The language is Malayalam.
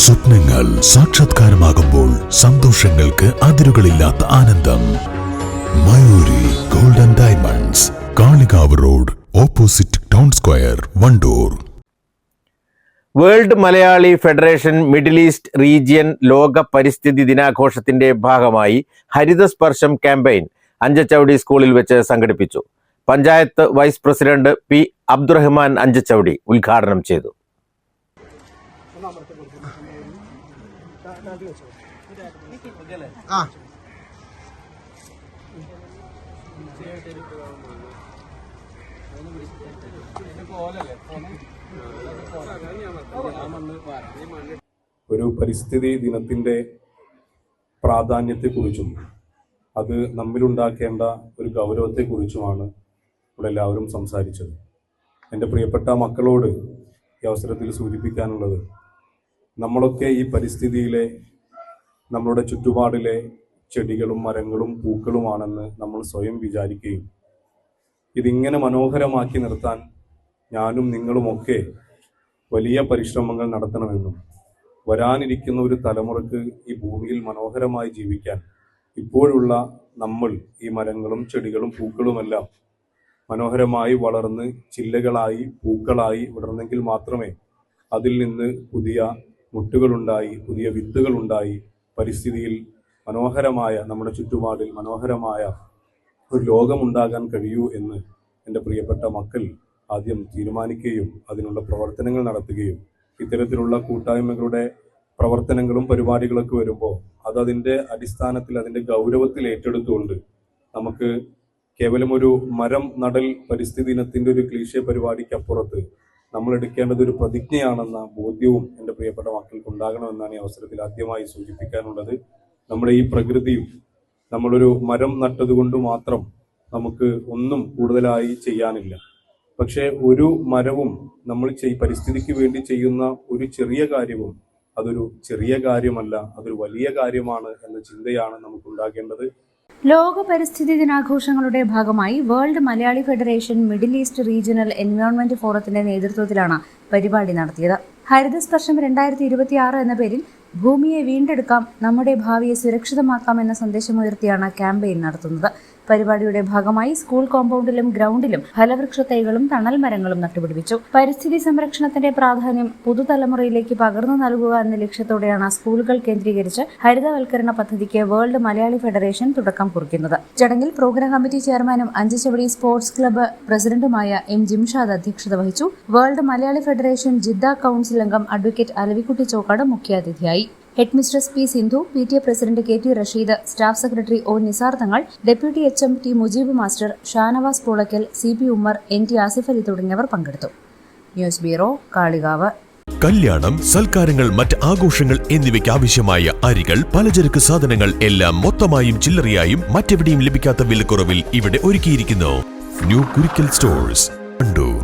സ്വപ്നങ്ങൾ സാക്ഷാത്കാരമാകുമ്പോൾ സന്തോഷങ്ങൾക്ക് അതിരുകളില്ലാത്ത ആനന്ദം. Mayuri golden diamonds, Kalikavu road, opposite town square, Wandoor. World Malayali federation middle east region ലോക പരിസ്ഥിതി ദിനാഘോഷത്തിന്റെ ഭാഗമായി ഹരിതസ്പർശം ക്യാമ്പയിൻ അഞ്ചച്ചവടി സ്കൂളിൽ വെച്ച് സംഘടിപ്പിച്ചു. Panchayat vice president P Abdurahman Anchachavadi ഉദ്ഘാടനം ചെയ്തു. ഒരു പരിസ്ഥിതി ദിനത്തിൻ്റെ പ്രാധാന്യത്തെക്കുറിച്ചും അത് നമ്മിലുണ്ടാക്കേണ്ട ഒരു ഗൗരവത്തെക്കുറിച്ചുമാണ് ഇവിടെ എല്ലാവരും സംസാരിച്ചത്. എൻ്റെ പ്രിയപ്പെട്ട മക്കളോട് ഈ അവസരത്തിൽ സൂചിപ്പിക്കാനുള്ളത്, നമ്മളൊക്കെ ഈ പരിസ്ഥിതിയിലെ നമ്മളുടെ ചുറ്റുപാടിലെ ചെടികളും മരങ്ങളും പൂക്കളുമാണെന്ന് നമ്മൾ സ്വയം വിചാരിക്കുകയും ഇതിങ്ങനെ മനോഹരമാക്കി നിർത്താൻ ഞാനും നിങ്ങളുമൊക്കെ വലിയ പരിശ്രമങ്ങൾ നടത്തണമെന്നും വരാനിരിക്കുന്ന ഒരു തലമുറക്ക് ഈ ഭൂമിയിൽ മനോഹരമായി ജീവിക്കാൻ ഇപ്പോഴുള്ള നമ്മൾ ഈ മരങ്ങളും ചെടികളും പൂക്കളുമെല്ലാം മനോഹരമായി വളർന്ന് ചില്ലകളായി പൂക്കളായി വിടർന്നെങ്കിൽ മാത്രമേ അതിൽ നിന്ന് പുതിയ മുട്ടുകളുണ്ടായി പുതിയ വിത്തുകളുണ്ടായി പരിസ്ഥിതിയിൽ മനോഹരമായ നമ്മുടെ ചുറ്റുപാടിൽ മനോഹരമായ ഒരു ലോകമുണ്ടാകാൻ കഴിയൂ എന്ന് എൻ്റെ പ്രിയപ്പെട്ട മക്കൾ ആദ്യം തീരുമാനിക്കുകയും അതിനുള്ള പ്രവർത്തനങ്ങൾ നടത്തുകയും ഇത്തരത്തിലുള്ള കൂട്ടായ്മകളുടെ പ്രവർത്തനങ്ങളും പരിപാടികളൊക്കെ വരുമ്പോൾ അതിൻ്റെ അടിസ്ഥാനത്തിൽ അതിൻ്റെ ഗൗരവത്തിൽ ഏറ്റെടുത്തുകൊണ്ട് നമുക്ക് കേവലം ഒരു മരം നടൽ പരിസ്ഥിതി ദിനത്തിൻ്റെ ഒരു ക്ലീശേ പരിപാടിക്കപ്പുറത്ത് നമ്മൾ എടുക്കേണ്ടത് ഒരു പ്രതിജ്ഞയാണെന്ന ബോധ്യവും എൻ്റെ പ്രിയപ്പെട്ട മക്കൾക്ക് ഉണ്ടാകണമെന്നാണ് ഈ അവസരത്തിൽ ആദ്യമായി സൂചിപ്പിക്കാനുള്ളത്. നമ്മുടെ ഈ പ്രകൃതിയും നമ്മളൊരു മരം നട്ടതുകൊണ്ട് മാത്രം നമുക്ക് ഒന്നും കൂടുതലായി ചെയ്യാനില്ല. പക്ഷേ ഒരു മരവും നമ്മൾ പരിസ്ഥിതിക്ക് വേണ്ടി ചെയ്യുന്ന ഒരു ചെറിയ കാര്യവും അതൊരു ചെറിയ കാര്യമല്ല, അതൊരു വലിയ കാര്യമാണ് എന്ന ചിന്തയാണ് നമുക്കുണ്ടാകേണ്ടത്. ലോക പരിസ്ഥിതി ദിനാഘോഷങ്ങളുടെ ഭാഗമായി world Malayali federation middle east regional environment ഫോറത്തിന്റെ നേതൃത്വത്തിലാണ് പരിപാടി നടത്തിയത്. ഹരിതസ്പർശം 2026 എന്ന പേരിൽ ഭൂമിയെ വീണ്ടെടുക്കാം, നമ്മുടെ ഭാവിയെ സുരക്ഷിതമാക്കാം എന്ന സന്ദേശമുയർത്തിയാണ് ക്യാമ്പയിൻ നടത്തുന്നത്. പരിപാടിയുടെ ഭാഗമായി സ്കൂൾ കോമ്പൗണ്ടിലും ഗ്രൗണ്ടിലും ഫലവൃക്ഷ തൈകളും തണൽ മരങ്ങളും നട്ടുപിടിപ്പിച്ചു. പരിസ്ഥിതി സംരക്ഷണത്തിന്റെ പ്രാധാന്യം പുതുതലമുറയിലേക്ക് പകർന്നു നൽകുക എന്ന ലക്ഷ്യത്തോടെയാണ് സ്കൂളുകൾ കേന്ദ്രീകരിച്ച് ഹരിതവൽക്കരണ പദ്ധതിക്ക് വേൾഡ് മലയാളി ഫെഡറേഷൻ തുടക്കം കുറിക്കുന്നത്. ചടങ്ങിൽ പ്രോഗ്രാം കമ്മിറ്റി ചെയർമാനും അഞ്ചച്ചവടി സ്പോർട്സ് ക്ലബ്ബ് പ്രസിഡന്റുമായ എം ജിംഷാദ് അധ്യക്ഷത വഹിച്ചു. World Malayali Federation Jeddah council അംഗം അഡ്വക്കേറ്റ് അലവിക്കുട്ടി ചോക്കാട് മുഖ്യാതിഥിയായി. Headmistress P Sindhu, PTA president KT Rasheed, staff secretary O Nisar Thangal, deputy HM T Mujeeb master, Shanavas Poolakkal, CP Ummer, NT Asif Ali തുടങ്ങിയവർ പങ്കെടുത്തു. News bureau, Kalikavu. കല്യാണം, സൽക്കാരങ്ങൾ, മറ്റ് ആഘോഷങ്ങൾ എന്നിവയ്ക്ക് ആവശ്യമായ അരികൾ, പലചരക്ക് സാധനങ്ങൾ എല്ലാം മൊത്തമായും ചില്ലറയായും മറ്റെവിടെയും ലഭിക്കാത്ത വിലക്കുറവിൽ ഇവിടെ ഒരുക്കിയിരിക്കുന്നു. New Kurikkal stores, Wandoor.